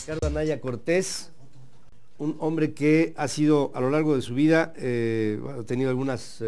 Ricardo Anaya Cortés, un hombre que ha sido a lo largo de su vida, ha tenido algunos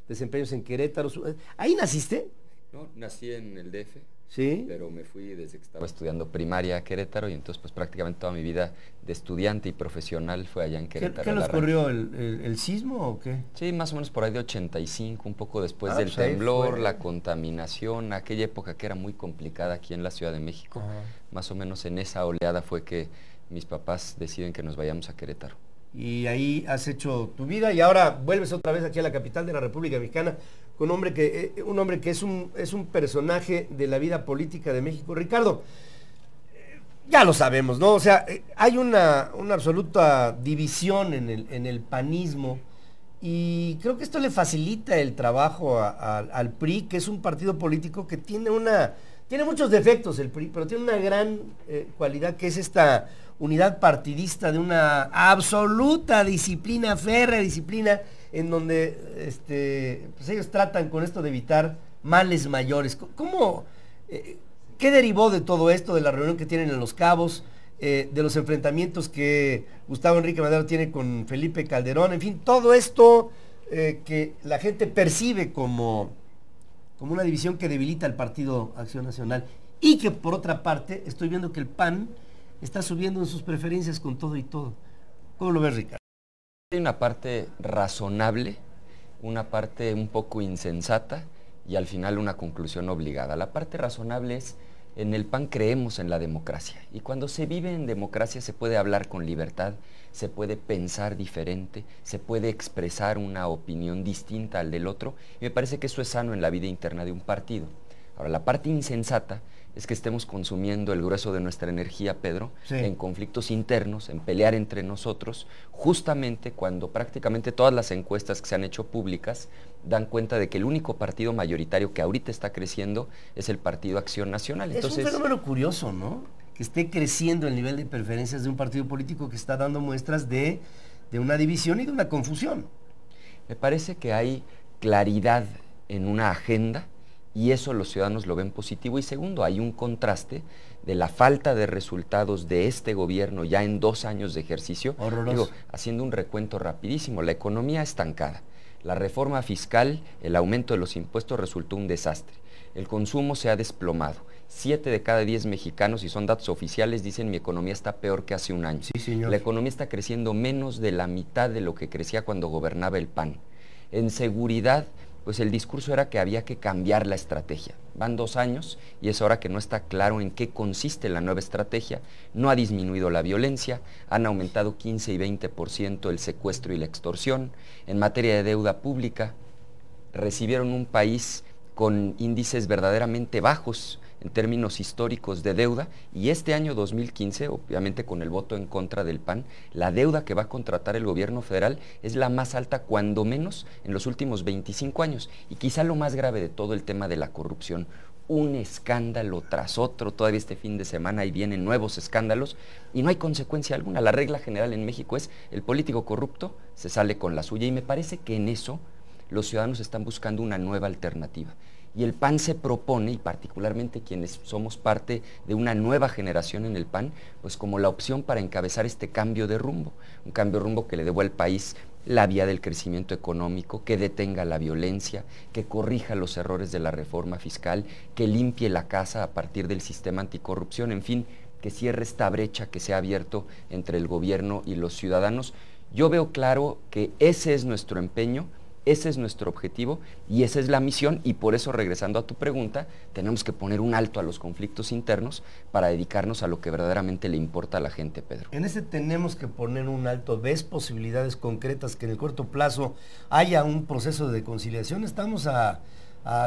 desempeños en Querétaro. ¿Ahí naciste? No, nací en el DF, Sí. pero me fui desde que estaba estudiando primaria a Querétaro y entonces pues prácticamente toda mi vida de estudiante y profesional fue allá en Querétaro. ¿Qué nos corrió, el sismo o qué? Sí, más o menos por ahí de 85, un poco después del pues ahí temblor, fue. la contaminación, aquella época que era muy complicada aquí en la Ciudad de México. Ajá. Más o menos en esa oleada fue que mis papás deciden que nos vayamos a Querétaro. Y ahí has hecho tu vida y ahora vuelves otra vez aquí a la capital de la República Mexicana con un hombre que es un personaje de la vida política de México. Ricardo, ya lo sabemos, ¿no? O sea, hay una absoluta división en el panismo y creo que esto le facilita el trabajo al PRI, que es un partido político que tiene muchos defectos el PRI, pero tiene una gran cualidad, que es esta unidad partidista de una absoluta disciplina, férrea disciplina, en donde pues ellos tratan con esto de evitar males mayores. ¿Qué derivó de todo esto, de la reunión que tienen en Los Cabos, de los enfrentamientos que Gustavo Enrique Madero tiene con Felipe Calderón? En fin, todo esto que la gente percibe como una división que debilita al Partido Acción Nacional, y que por otra parte estoy viendo que el PAN está subiendo en sus preferencias con todo y todo. ¿Cómo lo ves, Ricardo? Hay una parte razonable, una parte un poco insensata y al final una conclusión obligada. La parte razonable es: en el PAN creemos en la democracia, y cuando se vive en democracia se puede hablar con libertad, se puede pensar diferente, se puede expresar una opinión distinta al del otro, y me parece que eso es sano en la vida interna de un partido. Ahora, la parte insensata es que estemos consumiendo el grueso de nuestra energía, Pedro, Sí, en conflictos internos, en pelear entre nosotros, justamente cuando prácticamente todas las encuestas que se han hecho públicas dan cuenta de que el único partido mayoritario que ahorita está creciendo es el Partido Acción Nacional. Entonces, es un fenómeno curioso, ¿no? Que esté creciendo el nivel de preferencias de un partido político que está dando muestras de una división y de una confusión. Me parece que hay claridad en una agenda y eso los ciudadanos lo ven positivo. Y segundo, hay un contraste de la falta de resultados de este gobierno ya en 2 años de ejercicio. Horroroso. Digo, haciendo un recuento rapidísimo, la economía estancada, la reforma fiscal, el aumento de los impuestos resultó un desastre, el consumo se ha desplomado, 7 de cada 10 mexicanos, y son datos oficiales, dicen mi economía está peor que hace un año. Sí, señor. La economía está creciendo menos de la mitad de lo que crecía cuando gobernaba el PAN. En seguridad, pues el discurso era que había que cambiar la estrategia. Van 2 años y es hora que no está claro en qué consiste la nueva estrategia. No ha disminuido la violencia, han aumentado 15 y 20% el secuestro y la extorsión. En materia de deuda pública, recibieron un país con índices verdaderamente bajos en términos históricos de deuda, y este año 2015, obviamente con el voto en contra del PAN, la deuda que va a contratar el gobierno federal es la más alta cuando menos en los últimos 25 años, y quizá lo más grave de todo, el tema de la corrupción. Un escándalo tras otro, todavía este fin de semana ahí vienen nuevos escándalos y no hay consecuencia alguna. La regla general en México es: el político corrupto se sale con la suya, y me parece que en eso los ciudadanos están buscando una nueva alternativa. Y el PAN se propone, y particularmente quienes somos parte de una nueva generación en el PAN, pues como la opción para encabezar este cambio de rumbo, un cambio de rumbo que le dé al país la vía del crecimiento económico, que detenga la violencia, que corrija los errores de la reforma fiscal, que limpie la casa a partir del sistema anticorrupción, en fin, que cierre esta brecha que se ha abierto entre el gobierno y los ciudadanos. Yo veo claro que ese es nuestro empeño, ese es nuestro objetivo y esa es la misión, y por eso, regresando a tu pregunta, tenemos que poner un alto a los conflictos internos para dedicarnos a lo que verdaderamente le importa a la gente, Pedro. En ese tenemos que poner un alto. ¿Ves posibilidades concretas que en el corto plazo haya un proceso de conciliación? Estamos a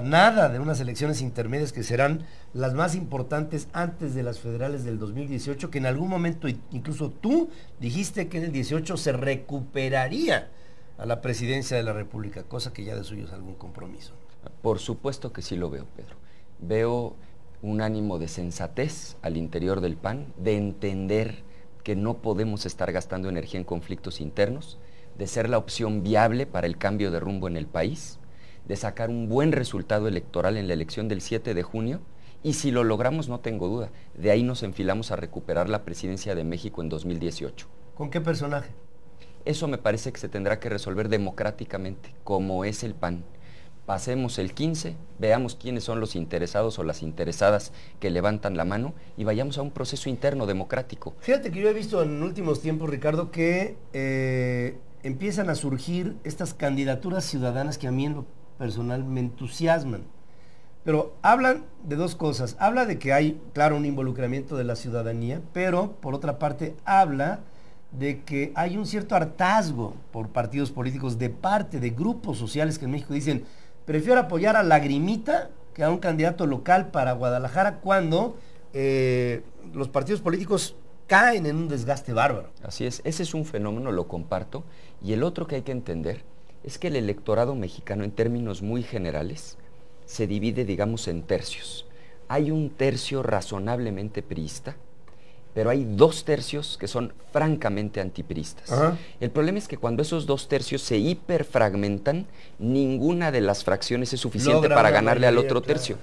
nada de unas elecciones intermedias que serán las más importantes antes de las federales del 2018, que en algún momento incluso tú dijiste que en el 18 se recuperaría a la presidencia de la República, cosa que ya de suyo es algún compromiso. Por supuesto que sí lo veo, Pedro. Veo un ánimo de sensatez al interior del PAN, de entender que no podemos estar gastando energía en conflictos internos, de ser la opción viable para el cambio de rumbo en el país, de sacar un buen resultado electoral en la elección del 7 de junio Y si lo logramos, no tengo duda, de ahí nos enfilamos a recuperar la presidencia de México en 2018. ¿Con qué personaje? Eso me parece que se tendrá que resolver democráticamente, como es el PAN. Pasemos el 15, veamos quiénes son los interesados o las interesadas que levantan la mano y vayamos a un proceso interno democrático. Fíjate que yo he visto en últimos tiempos, Ricardo, que empiezan a surgir estas candidaturas ciudadanas que a mí en lo personal me entusiasman. Pero hablan de dos cosas. Habla de que hay, claro, un involucramiento de la ciudadanía, pero por otra parte habla de que hay un cierto hartazgo por partidos políticos de parte de grupos sociales que en México dicen, prefiero apoyar a Lagrimita que a un candidato local para Guadalajara cuando los partidos políticos caen en un desgaste bárbaro. Así es, ese es un fenómeno, lo comparto. Y el otro que hay que entender es que el electorado mexicano, en términos muy generales, se divide, digamos, en tercios. Hay un tercio razonablemente priista, pero hay 2 tercios que son francamente antipriistas. El problema es que cuando esos 2 tercios se hiperfragmentan, ninguna de las fracciones es suficiente para ganarle al otro tercio.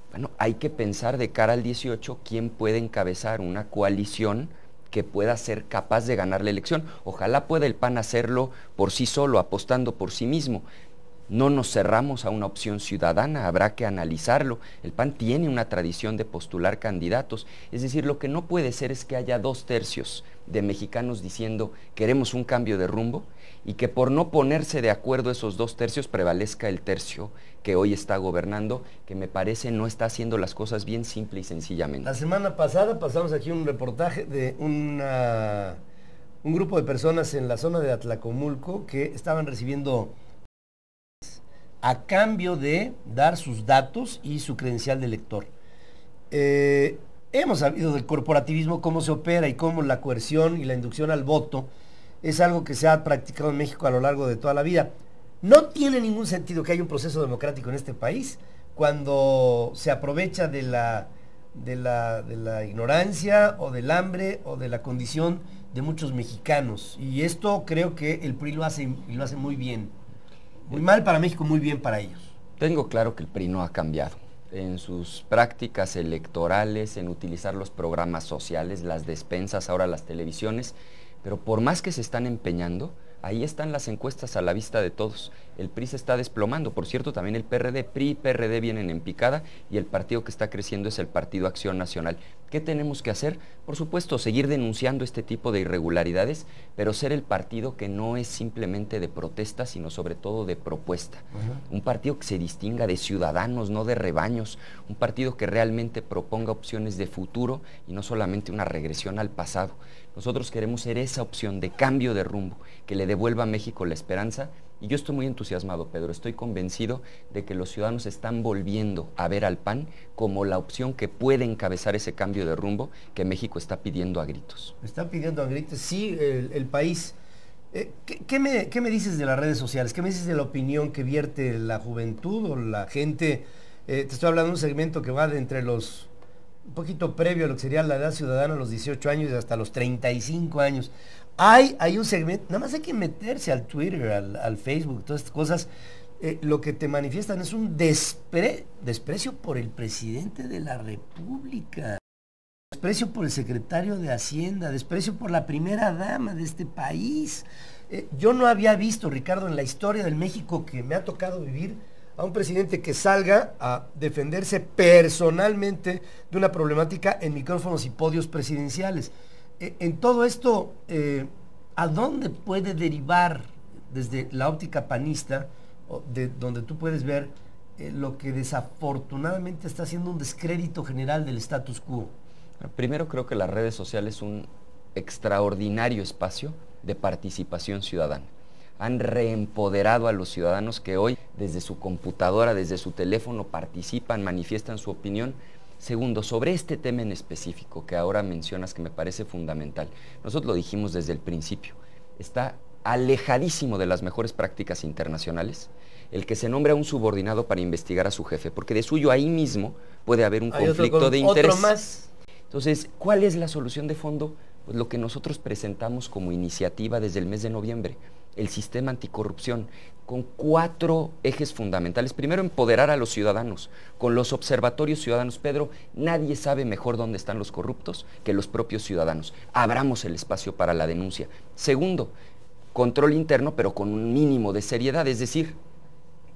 Bueno, hay que pensar de cara al 18 quién puede encabezar una coalición que pueda ser capaz de ganar la elección. Ojalá pueda el PAN hacerlo por sí solo, apostando por sí mismo. No nos cerramos a una opción ciudadana, habrá que analizarlo. El PAN tiene una tradición de postular candidatos. Es decir, lo que no puede ser es que haya 2 tercios de mexicanos diciendo queremos un cambio de rumbo y que por no ponerse de acuerdo esos 2 tercios prevalezca el tercio que hoy está gobernando, que me parece no está haciendo las cosas bien simple y sencillamente. La semana pasada pasamos aquí un reportaje de un grupo de personas en la zona de Atlacomulco que estaban recibiendo a cambio de dar sus datos y su credencial de elector. Hemos sabido del corporativismo, cómo se opera y cómo la coerción y la inducción al voto es algo que se ha practicado en México a lo largo de toda la vida. No tiene ningún sentido que haya un proceso democrático en este país cuando se aprovecha de la ignorancia o del hambre o de la condición de muchos mexicanos. Y esto creo que el PRI lo hace muy bien. Muy mal para México, muy bien para ellos. Tengo claro que el PRI no ha cambiado en sus prácticas electorales, en utilizar los programas sociales, las despensas, ahora las televisiones, pero por más que se están empeñando, ahí están las encuestas a la vista de todos. El PRI se está desplomando, por cierto, también el PRD, PRI y PRD vienen en picada y el partido que está creciendo es el Partido Acción Nacional. ¿Qué tenemos que hacer? Por supuesto, seguir denunciando este tipo de irregularidades, pero ser el partido que no es simplemente de protesta, sino sobre todo de propuesta. Un partido que se distinga de ciudadanos, no de rebaños, un partido que realmente proponga opciones de futuro y no solamente una regresión al pasado. Nosotros queremos ser esa opción de cambio de rumbo, que le devuelva a México la esperanza. Y yo estoy muy entusiasmado, Pedro, estoy convencido de que los ciudadanos están volviendo a ver al PAN como la opción que puede encabezar ese cambio de rumbo que México está pidiendo a gritos. Está pidiendo a gritos, sí, el país. ¿Qué me dices de las redes sociales? ¿Qué me dices de la opinión que vierte la juventud o la gente? Te estoy hablando de un segmento que va de entre los, un poquito previo a lo que sería la edad ciudadana, los 18 años y hasta los 35 años. Hay un segmento, nada más hay que meterse al Twitter, al Facebook, todas estas cosas. Lo que te manifiestan es un desprecio por el presidente de la República, desprecio por el secretario de Hacienda, desprecio por la primera dama de este país. Yo no había visto, Ricardo, en la historia del México que me ha tocado vivir, a un presidente que salga a defenderse personalmente de una problemática en micrófonos y podios presidenciales. En todo esto, ¿a dónde puede derivar desde la óptica panista, de donde tú puedes ver lo que desafortunadamente está haciendo un descrédito general del status quo? Primero, creo que las redes sociales son un extraordinario espacio de participación ciudadana. Han reempoderado a los ciudadanos que hoy, desde su computadora, desde su teléfono, participan, manifiestan su opinión. Segundo, sobre este tema en específico que ahora mencionas, que me parece fundamental, nosotros lo dijimos desde el principio, está alejadísimo de las mejores prácticas internacionales el que se nombre a un subordinado para investigar a su jefe, porque de suyo ahí mismo puede haber un conflicto de interés. Otro más. Entonces, ¿cuál es la solución de fondo? Pues lo que nosotros presentamos como iniciativa desde el mes de noviembre, el sistema anticorrupción, con 4 ejes fundamentales. Primero, empoderar a los ciudadanos, con los observatorios ciudadanos. Pedro, nadie sabe mejor dónde están los corruptos que los propios ciudadanos. Abramos el espacio para la denuncia. Segundo, control interno, pero con un mínimo de seriedad, es decir,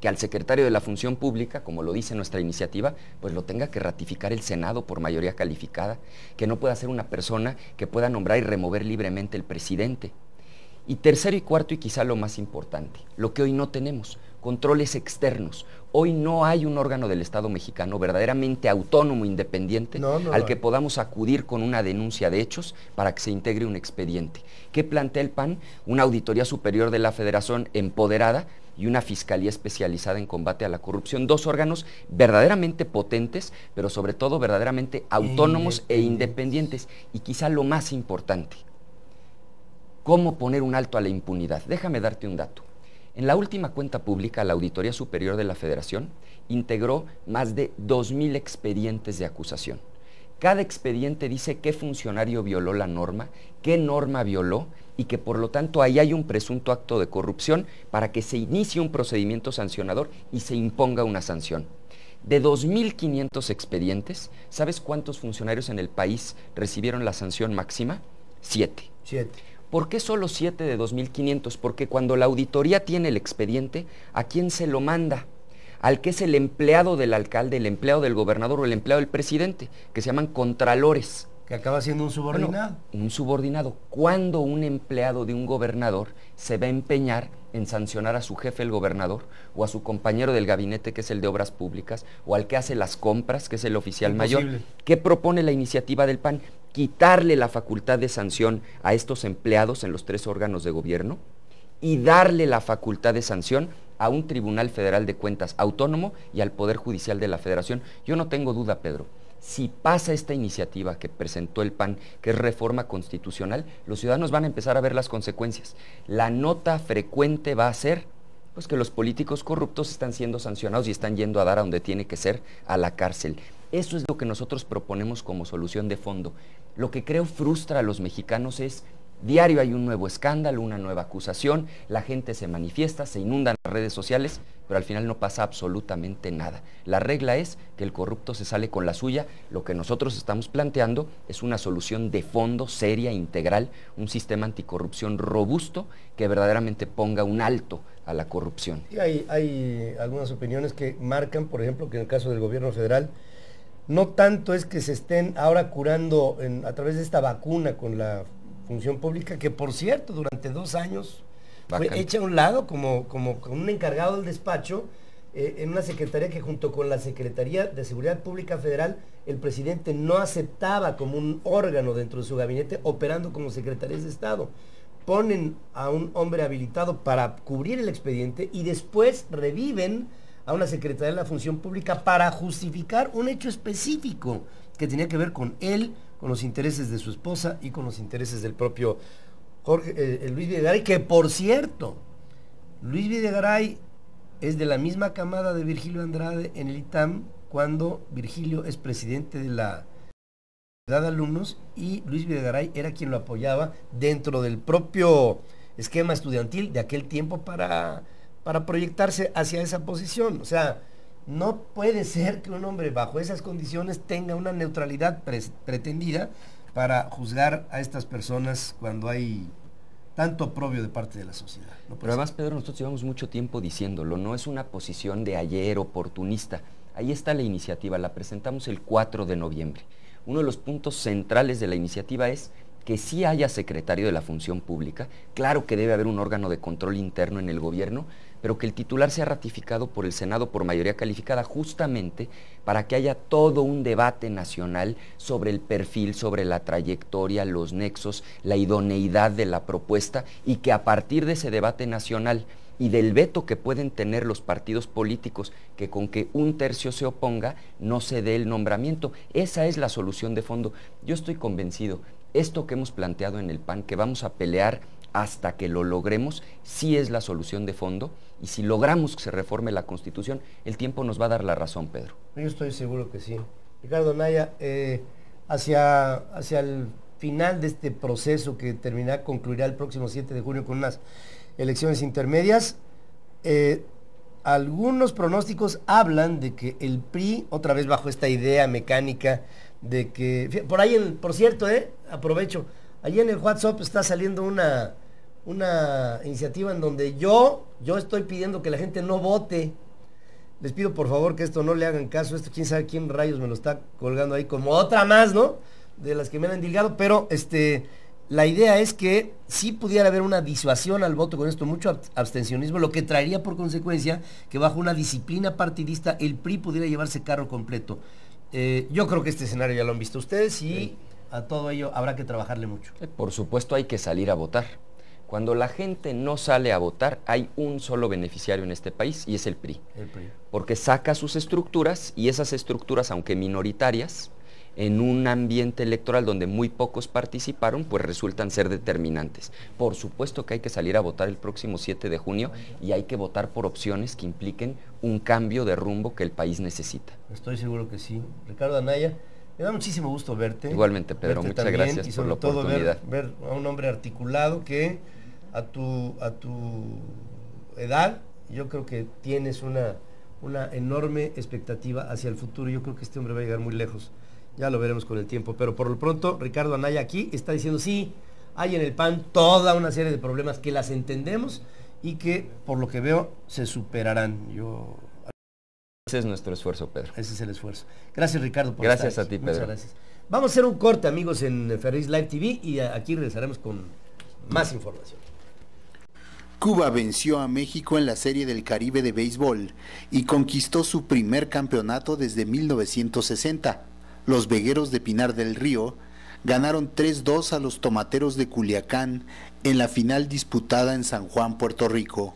que al secretario de la Función Pública, como lo dice nuestra iniciativa, pues lo tenga que ratificar el Senado por mayoría calificada, que no pueda ser una persona que pueda nombrar y remover libremente el presidente. Y tercero y cuarto, y quizá lo más importante, lo que hoy no tenemos, controles externos. Hoy no hay un órgano del Estado mexicano verdaderamente autónomo, independiente, al que podamos acudir con una denuncia de hechos para que se integre un expediente. ¿Qué plantea el PAN? Una Auditoría Superior de la Federación empoderada y una Fiscalía especializada en combate a la corrupción. 2 órganos verdaderamente potentes, pero sobre todo verdaderamente autónomos e independientes. Y quizá lo más importante, ¿cómo poner un alto a la impunidad? Déjame darte un dato. En la última cuenta pública, la Auditoría Superior de la Federación integró más de 2,000 expedientes de acusación. Cada expediente dice qué funcionario violó la norma, qué norma violó, y que por lo tanto ahí hay un presunto acto de corrupción para que se inicie un procedimiento sancionador y se imponga una sanción. De 2,500 expedientes, ¿sabes cuántos funcionarios en el país recibieron la sanción máxima? 7. ¿Por qué solo 7 de 2,500? Porque cuando la auditoría tiene el expediente, ¿a quién se lo manda? Al que es el empleado del alcalde, el empleado del gobernador o el empleado del presidente, que se llaman contralores. Que acaba siendo un subordinado. Bueno, un subordinado. ¿Cuándo un empleado de un gobernador se va a empeñar en sancionar a su jefe, el gobernador, o a su compañero del gabinete, que es el de Obras Públicas, o al que hace las compras, que es el oficial mayor? ¿Qué propone la iniciativa del PAN? Quitarle la facultad de sanción a estos empleados en los 3 órganos de gobierno y darle la facultad de sanción a un Tribunal Federal de Cuentas autónomo y al Poder Judicial de la Federación. Yo no tengo duda, Pedro, si pasa esta iniciativa que presentó el PAN, que es reforma constitucional, los ciudadanos van a empezar a ver las consecuencias. La nota frecuente va a ser pues, que los políticos corruptos están siendo sancionados y están yendo a dar a donde tiene que ser, a la cárcel. Eso es lo que nosotros proponemos como solución de fondo. Lo que creo frustra a los mexicanos es, diario hay un nuevo escándalo, una nueva acusación, la gente se manifiesta, se inundan las redes sociales, pero al final no pasa absolutamente nada. La regla es que el corrupto se sale con la suya. Lo que nosotros estamos planteando es una solución de fondo, seria, integral, un sistema anticorrupción robusto que verdaderamente ponga un alto a la corrupción. Y hay algunas opiniones que marcan, por ejemplo, que en el caso del gobierno federal, no tanto es que se estén ahora curando a través de esta vacuna con la Función Pública, que por cierto, durante 2 años fue hecha a un lado como un encargado del despacho en una secretaría que junto con la Secretaría de Seguridad Pública Federal, el presidente no aceptaba como un órgano dentro de su gabinete operando como secretarías de Estado. Ponen a un hombre habilitado para cubrir el expediente y después reviven a una Secretaría de la Función Pública para justificar un hecho específico que tenía que ver con él, con los intereses de su esposa y con los intereses del propio Luis Videgaray, que por cierto, Luis Videgaray es de la misma camada de Virgilio Andrade en el ITAM, cuando Virgilio es presidente de la Sociedad de Alumnos y Luis Videgaray era quien lo apoyaba dentro del propio esquema estudiantil de aquel tiempo para proyectarse hacia esa posición. O sea, no puede ser que un hombre bajo esas condiciones tenga una neutralidad pretendida para juzgar a estas personas cuando hay tanto oprobio de parte de la sociedad. Pero además, Pedro, nosotros llevamos mucho tiempo diciéndolo, no es una posición de ayer oportunista. Ahí está la iniciativa, la presentamos el 4 de noviembre. Uno de los puntos centrales de la iniciativa es que sí haya secretario de la Función Pública. Claro que debe haber un órgano de control interno en el gobierno, pero que el titular sea ratificado por el Senado por mayoría calificada, justamente para que haya todo un debate nacional sobre el perfil, sobre la trayectoria, los nexos, la idoneidad de la propuesta, y que a partir de ese debate nacional y del veto que pueden tener los partidos políticos, que con que 1/3 se oponga, no se dé el nombramiento. Esa es la solución de fondo. Yo estoy convencido, esto que hemos planteado en el PAN, que vamos a pelear hasta que lo logremos, sí es la solución de fondo, y si logramos que se reforme la Constitución, el tiempo nos va a dar la razón, Pedro. Yo estoy seguro que sí. Ricardo Anaya, hacia el final de este proceso que concluirá el próximo 7 de junio con unas elecciones intermedias. Algunos pronósticos hablan de que el PRI, otra vez bajo esta idea mecánica de que, por ahí, por cierto, aprovecho, allí en el WhatsApp está saliendo una iniciativa en donde yo estoy pidiendo que la gente no vote. Les pido por favor que esto no le hagan caso, esto quién sabe quién rayos me lo está colgando ahí como otra más, ¿no? De las que me han endilgado, pero la idea es que sí pudiera haber una disuasión al voto con esto, mucho abstencionismo, lo que traería por consecuencia que bajo una disciplina partidista el PRI pudiera llevarse carro completo. Yo creo que este escenario ya lo han visto ustedes y sí, a todo ello habrá que trabajarle mucho. Por supuesto hay que salir a votar. Cuando la gente no sale a votar, hay un solo beneficiario en este país y es el PRI. Porque saca sus estructuras y esas estructuras, aunque minoritarias, en un ambiente electoral donde muy pocos participaron, pues resultan ser determinantes. Por supuesto que hay que salir a votar el próximo 7 de junio y hay que votar por opciones que impliquen un cambio de rumbo que el país necesita. Estoy seguro que sí. Ricardo Anaya, me da muchísimo gusto verte. Igualmente, Pedro, muchas gracias por la oportunidad. Ver a un hombre articulado que a tu edad, yo creo que tienes una enorme expectativa hacia el futuro. Yo creo que este hombre va a llegar muy lejos. Ya lo veremos con el tiempo, pero por lo pronto Ricardo Anaya aquí está diciendo sí, hay en el PAN toda una serie de problemas que las entendemos y que por lo que veo se superarán. Ese es nuestro esfuerzo, Pedro. Ese es el esfuerzo. Gracias, Ricardo, por gracias estar a ti, aquí. Pedro. Muchas gracias. Vamos a hacer un corte, amigos, en Ferris Live TV y aquí regresaremos con más información. Cuba venció a México en la Serie del Caribe de béisbol y conquistó su primer campeonato desde 1960. Los vegueros de Pinar del Río ganaron 3-2 a los tomateros de Culiacán en la final disputada en San Juan, Puerto Rico.